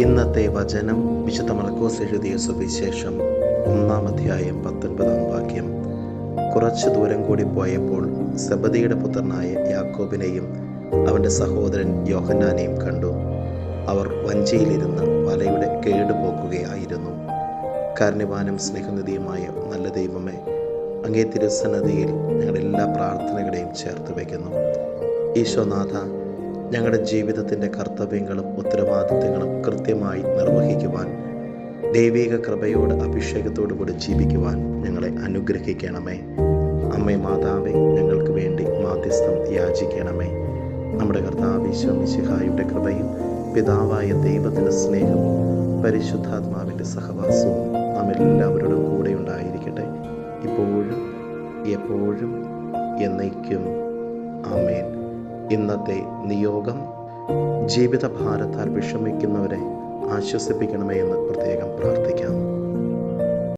ഇന്നത്തെ വചനം വിശുദ്ധ മർക്കോസ് എഴുതിയ സുവിശേഷം 1-ാം അധ്യായം 19-ാം വാക്യം. കുറച്ചു ദൂരം കൂടി പോയപ്പോൾ സെബദിയുടെ പുത്രനായ യാക്കോബിനെയും അവൻ്റെ സഹോദരൻ യോഹന്നാനെയും കണ്ടു. അവർ വഞ്ചിയിലിരുന്ന് വലയുടെ കേടുപോക്കുകയായിരുന്നു. കാരുണ്യവാനും സ്നേഹനിധിയുമായ നല്ല ദൈവമേ, അങ്ങേ തിരുസന്നിധിയിൽ ഞങ്ങളുടെ എല്ലാ പ്രാർത്ഥനകളെയും ചേർത്ത് വയ്ക്കുന്നു. ഈശോനാഥ, ഞങ്ങളുടെ ജീവിതത്തിൻ്റെ കർത്തവ്യങ്ങളും ഉത്തരവാദിത്തങ്ങളും കൃത്യമായി നിർവഹിക്കുവാൻ, ദൈവിക കൃപയോട് അഭിഷേകത്തോടു കൂടി ജീവിക്കുവാൻ ഞങ്ങളെ അനുഗ്രഹിക്കണമേ. അമ്മേ മാതാവേ, ഞങ്ങൾക്ക് വേണ്ടി മാധ്യസ്ഥം യാചിക്കണമേ. നമ്മുടെ കർത്താവ് ഈശോ മിശിഹായുടെ കൃപയും പിതാവായ ദൈവത്തിൻ്റെ സ്നേഹവും പരിശുദ്ധാത്മാവിൻ്റെ സഹവാസവും നാം എല്ലാവരോടും കൂടെ ഉണ്ടായിരിക്കട്ടെ, ഇപ്പോഴും എപ്പോഴും എന്നേക്കും. ആമേൻ. ഇന്നത്തെ നിയോഗം: ജീവിതഭാരത്താൽ വിഷമിക്കുന്നവരെ ആശ്വസിപ്പിക്കണമേ എന്ന് പ്രത്യേകം പ്രാർത്ഥിക്കാം.